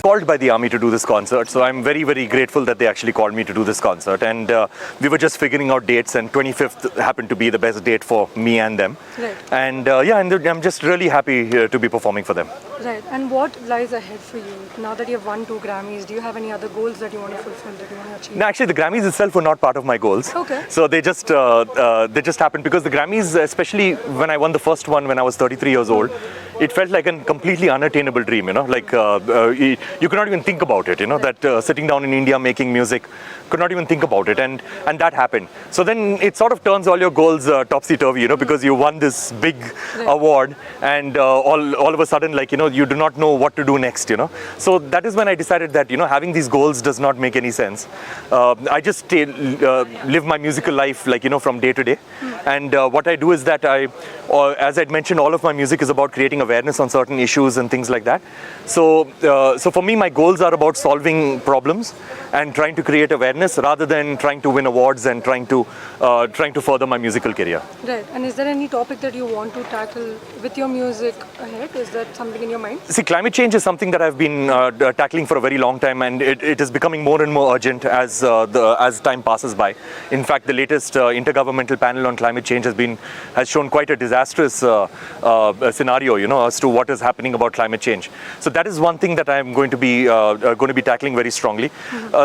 Called by the army to do this concert, so I'm very, very grateful that they actually called me to do this concert. And we were just figuring out dates, and 25th happened to be the best date for me and them. Right. And I'm just really happy to be performing for them. Right. And what lies ahead for you now that you've won 2 Grammys? Do you have any other goals that you want to fulfill, that you want to achieve? No, actually, the Grammys itself were not part of my goals. Okay. So they just happened because the Grammys, especially when I won the first one when I was 33 years old, it felt like a completely unattainable dream, like you could not even think about it, that sitting down in India making music, could not even think about it, and that happened. So then it sort of turns all your goals topsy-turvy, because you won this big award, and all of a sudden, you do not know what to do next, So that is when I decided that, having these goals does not make any sense. I just live my musical life, from day to day. And what I do is that as I'd mentioned, all of my music is about creating awareness on certain issues and things like that. So for me, my goals are about solving problems and trying to create awareness rather than trying to win awards and trying to further my musical career. Right. And is there any topic that you want to tackle with your music ahead? Is that something in your mind? See, climate change is something that I've been tackling for a very long time, and it is becoming more and more urgent as time passes by. In fact, the latest intergovernmental panel on climate change has shown quite a disastrous scenario, as to what is happening about climate change. So that is one thing that I'm going to be tackling very strongly.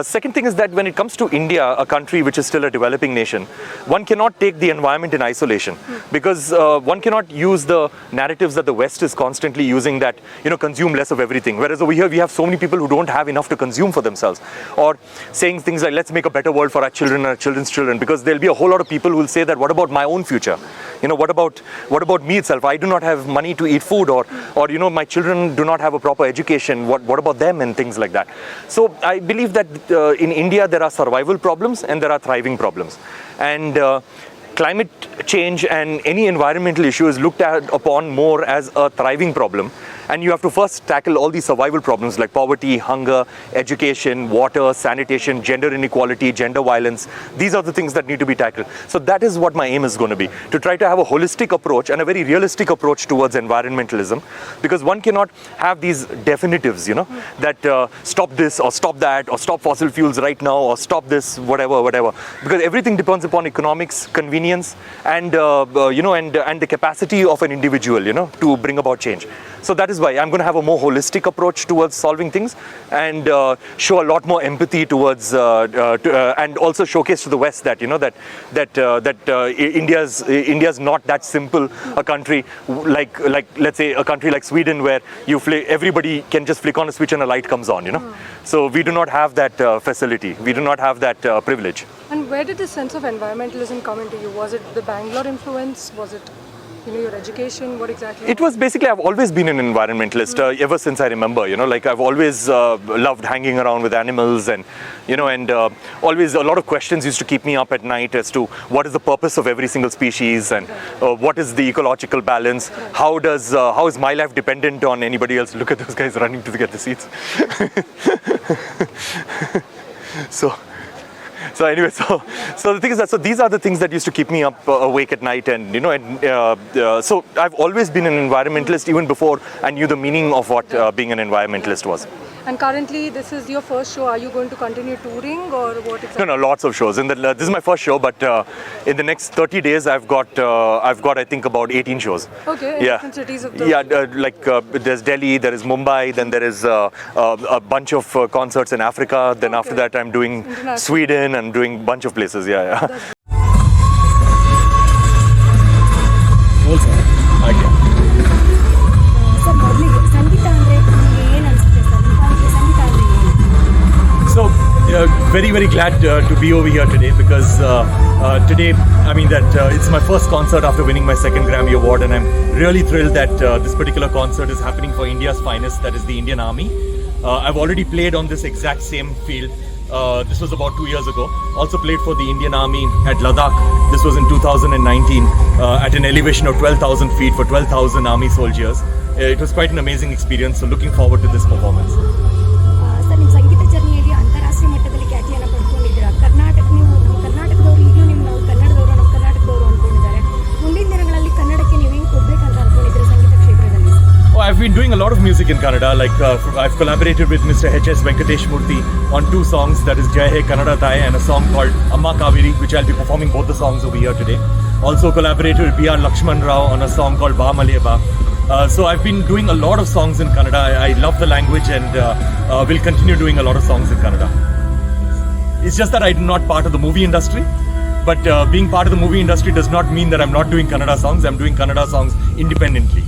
Second thing is that when it comes to India, a country which is still a developing nation, one cannot take the environment in isolation, because one cannot use the narratives that the West is constantly using, that consume less of everything, whereas over here we have so many people who don't have enough to consume for themselves, or saying things like, let's make a better world for our children and our children's children, because there'll be a whole lot of people who will say that, what about my own future? What about me itself? I do not have money to eat food, or my children do not have a proper education. What about them, and things like that. So I believe that in India there are survival problems and there are thriving problems, and climate change and any environmental issue is looked upon more as a thriving problem. And you have to first tackle all these survival problems like poverty, hunger, education, water, sanitation, gender inequality, gender violence. These are the things that need to be tackled. So that is what my aim is going to be, to try to have a holistic approach and a very realistic approach towards environmentalism, because one cannot have these definitives, that stop this or stop that or stop fossil fuels right now or stop this, whatever, because everything depends upon economics, convenience, and the capacity of an individual, to bring about change. So that is why I'm going to have a more holistic approach towards solving things, and show a lot more empathy towards, and also showcase to the West that India's not that simple a country like let's say a country like Sweden, where everybody can just flick on a switch and a light comes on. So we do not have that facility. We do not have that privilege. And where did this sense of environmentalism come into you? Was it the Bangalore influence? Was it your education? What exactly? It was basically, I've always been an environmentalist ever since I remember, I've always loved hanging around with animals, and always a lot of questions used to keep me up at night as to what is the purpose of every single species, and what is the ecological balance, how is my life dependent on anybody else? Look at those guys running to get the seats. So anyway, so the thing is that, so these are the things that used to keep me up awake at night, and so I've always been an environmentalist even before I knew the meaning of what being an environmentalist was. And currently, this is your first show. Are you going to continue touring, or what exactly? No, lots of shows. This is my first show, but in the next 30 days, I've got I think about 18 shows. Okay, in different cities of the... Yeah, there's Delhi, there is Mumbai, then there is a bunch of concerts in Africa. Then after that, I'm doing Sweden and doing a bunch of places. Yeah. So very, very glad to be over here today, because today, it's my first concert after winning my second Grammy Award, and I'm really thrilled that this particular concert is happening for India's finest, that is the Indian Army. I've already played on this exact same field. This was about 2 years ago. Also played for the Indian Army at Ladakh. This was in 2019 at an elevation of 12,000 feet for 12,000 Army soldiers. It was quite an amazing experience, so looking forward to this performance. Sir, ನಿಮ್ಮ ಸಂಗೀತ ಜರ್ನಿಯಲ್ಲಿ ಅಂತಾರಾಷ್ಟ್ರೀಯ ಮಟ್ಟದಲ್ಲಿ ಖ್ಯಾತಿಯನ್ನು ಪಡ್ಕೊಂಡಿದ್ದೀರಾ. ಕರ್ನಾಟಕದವರು ಈಗಲೂ ನಾವು ಕನ್ನಡದವರು, ನಮ್ಮ ಕರ್ನಾಟಕದವರು ಅಂದ್ಕೊಂಡಿದ್ದಾರೆ. ಮುಂದಿನ ದಿನಗಳಲ್ಲಿ ಕನ್ನಡಕ್ಕೆ ನೀವು ಹೆಂಗೆ ಕೊಡಬೇಕಂತ been doing a lot of music in Kannada. Like I've collaborated with Mr. H.S. Venkatesh Murthy on 2 songs. That is Jai He Kannada Thai and a song called Amma Kaveri, which I'll be performing both the songs over here today. Also collaborated with B.R. Lakshman Rao on a song called Ba Maleba. So I've been doing a lot of songs in Kannada. I love the language and will continue doing a lot of songs in Kannada. It's just that I'm not part of the movie industry. But being part of the movie industry does not mean that I'm not doing Kannada songs. I'm doing Kannada songs independently.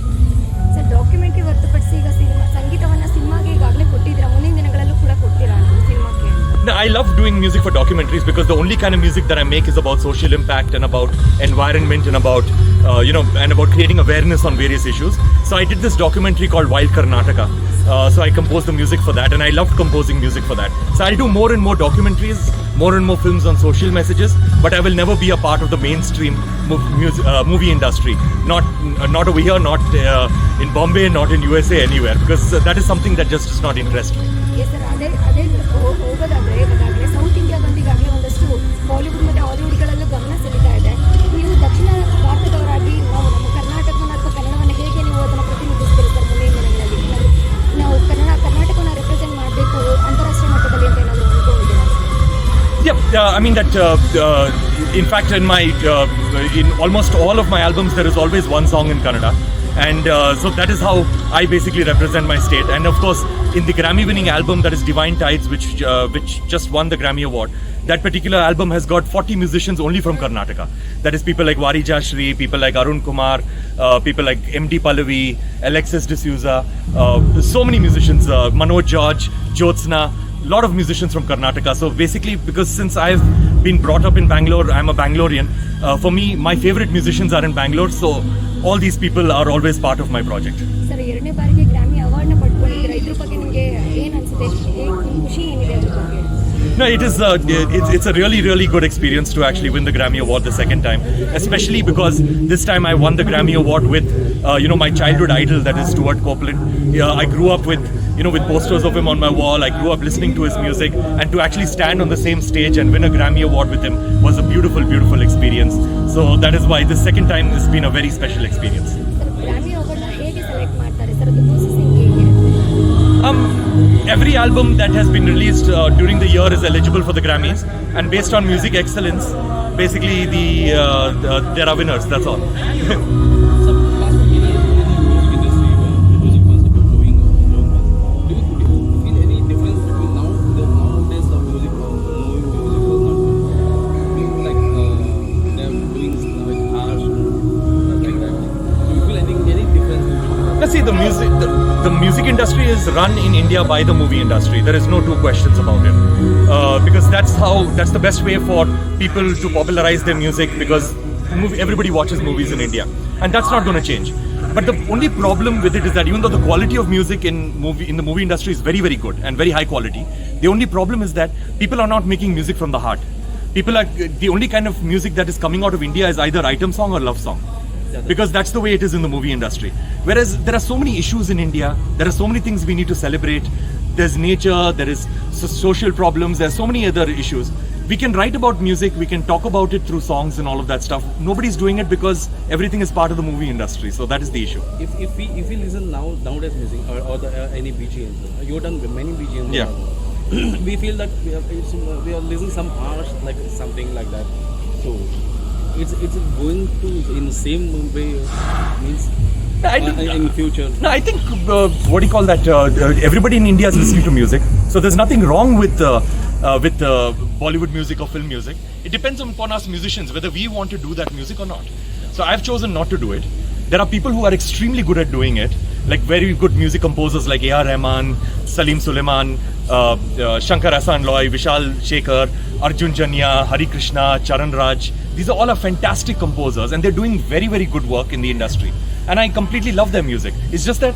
Sir documentary ಹೊರತುಪಡಿಸಿ ಈಗ ಸಂಗೀತವನ್ನು ಸಿನಿಮಾಗೆ ಈಗಾಗಲೇ ಕೊಟ್ಟಿದ್ದೀರಾ, ಮುಂದಿನ ದಿನಗಳಲ್ಲೂ ಕೂಡ ಕೊಡ್ತೀರಾ ಸಿನಿಮಾಕ್ಕೆ? No, I love doing music for documentaries because the only kind of music that I make is about social impact and about environment and about and about creating awareness on various issues. So I did this documentary called Wild Karnataka. So I composed the music for that, and I loved composing music for that. So I'll do more and more documentaries, more and more films on social messages, but I will never be a part of the mainstream movie industry. Not over here, not in Bombay, not in USA, anywhere, because that is something that just does not interest me. Yes sir, ಅದೇ ಹೋಗೋದಾದ್ರೆ ಇವಾಗಲೇ south India ಬಂದಿಗಾಗಲೇ ಒಂದಷ್ಟು Bollywood ಮತ್ತು ಹಾಲಿವುಡ್ಗಳಲ್ಲೂ ಗಮನ ಸೆಳೀತಾ ಇದೆ. ನೀವು ದಕ್ಷಿಣ ಭಾರತದವರಾಗಿ ನಾವು ನಮ್ಮ ಕರ್ನಾಟಕವನ್ನು ಅಥವಾ ಕನ್ನಡವನ್ನು ಹೇಗೆ ನೀವು ಅದನ್ನು ಪ್ರತಿನಿಧಿಸ್ತೀರಿ ಸರ್ ಮುಂದಿನ ದಿನಗಳಲ್ಲಿ? ನಾವು ಕರ್ನಾಟಕವನ್ನು ರೆಪ್ರೆಸೆಂಟ್ ಮಾಡಬೇಕು ಅಂತಾರಾಷ್ಟ್ರೀಯ ಮಟ್ಟದಲ್ಲಿ ಅಂತ ಏನಾದರೂ ಅನ್ಕೊಂಡಿದ್ದೀರಾ? Yeah, I mean that. In fact, in almost all of my albums, there is always one song in Kannada, and so that is how I basically represent my state. And of course, in the Grammy-winning album that is Divine Tides, which just won the Grammy Award, that particular album has got 40 musicians only from Karnataka. That is people like Varija Shri, people like Arun Kumar, people like M.D. Pallavi, Alexis D'Souza, so many musicians, Manoj George, Jyotsna. Lot of musicians from Karnataka. So basically, because since I've been brought up in Bangalore, I'm a Bangalorean. For me, my favorite musicians are in Bangalore. So all these people are always part of my project. Sir, 2ನೇ ಬಾರಿಗೆ Grammy ಅವಾರ್ಡ್ನ ಪಡ್ಕೊಂಡಿದ್ದೀರಾ. ಇದ್ರ ಬಗ್ಗೆ ನಿಮಗೆ ಏನು ಅನಿಸುತ್ತೆ? ಖುಷಿ ಏನಿದೆ ಅದ್ರ ಬಗ್ಗೆ? No, it's a really good experience to actually win the Grammy Award the second time, especially because this time I won the Grammy Award with my childhood idol, that is Stuart Copeland. I grew up with posters of him on my wall. I grew up listening to his music, and to actually stand on the same stage and win a Grammy Award with him was a beautiful experience. So that is why the second time has been a very special experience. Sir, Grammy ಅವಾರ್ಡ್ನ ಹೇಗೆ select ಮಾಡ್ತಾರೆ sir? ಅದು processing ಹೇಗಿರುತ್ತೆ? Every album that has been released during the year is eligible for the Grammys, and based on music excellence, basically there are winners. That's all. See, the music industry is run in India by the movie industry. There is no two questions about it. Because that's the best way for people to popularize their music, because everybody watches movies in India. And that's not going to change. But the only problem with it is that even though the quality of music in the movie industry is very, very good and very high quality, the only problem is that people are not making music from the heart. The only kind of music that is coming out of India is either item song or love song. Because that's the way it is in the movie industry. Whereas there are so many issues in India, there are so many things we need to celebrate. There's nature, there is social problems, there are so many other issues. We can write about music, we can talk about it through songs and all of that stuff. Nobody's doing it because everything is part of the movie industry. So that is the issue. If we listen nowadays music or any BGMs, you've done many BGMs. Yeah. We feel that we are listening some harsh, like something like that. So it's going to in the same way, means in future. No, I think what do you call that? Everybody in India is listening to music, so there's nothing wrong with Bollywood music or film music. It depends upon us musicians whether we want to do that music or not. So I've chosen not to do it. There are people who are extremely good at doing it, like very good music composers like A.R. Rahman, Salim Suleiman, Shankar Ahsan Loy, Vishal Shekhar, Arjun Janya, Hari Krishna, Charan Raj. These are all fantastic composers, and they're doing very good work in the industry. And I completely love their music. It's just that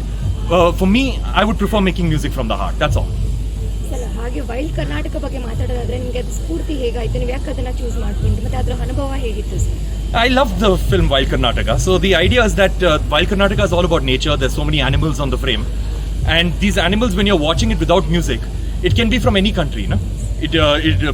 for me, I would prefer making music from the heart. That's all. Sir, ಹಾಗೆ wild Karnataka ಬಗ್ಗೆ ಮಾತಾಡೋದಾದ್ರೆ ನಿಮಗೆ ಅದು ಸ್ಫೂರ್ತಿ ಹೇಗಾಯ್ತು? ನೀವು ಯಾಕೆ ಅದನ್ನು choose ಮಾಡ್ಕೊಂಡ್ರಿ? ಮತ್ತೆ ಅದರ ಅನುಭವ ಹೇಗಿತ್ತು sir? I love the film Wild Karnataka. So the idea is that Wild Karnataka is all about nature. There's so many animals on the frame, and these animals, when you're watching it without music, it can be from any country, no?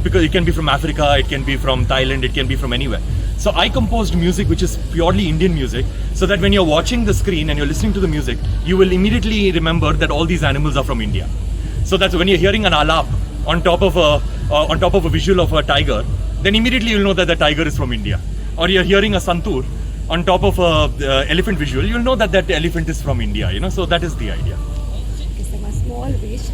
Because it can be from Africa, it can be from Thailand, it can be from anywhere. So I composed music which is purely Indian music, so that when you're watching the screen and you're listening to the music, you will immediately remember that all these animals are from India. So that's when you're hearing an alap on top of a visual of a tiger, then immediately you'll know that the tiger is from India. Or you're hearing a santoor on top of a elephant visual, you'll know that that elephant is from India. So that is the idea. Okay, so my small wish.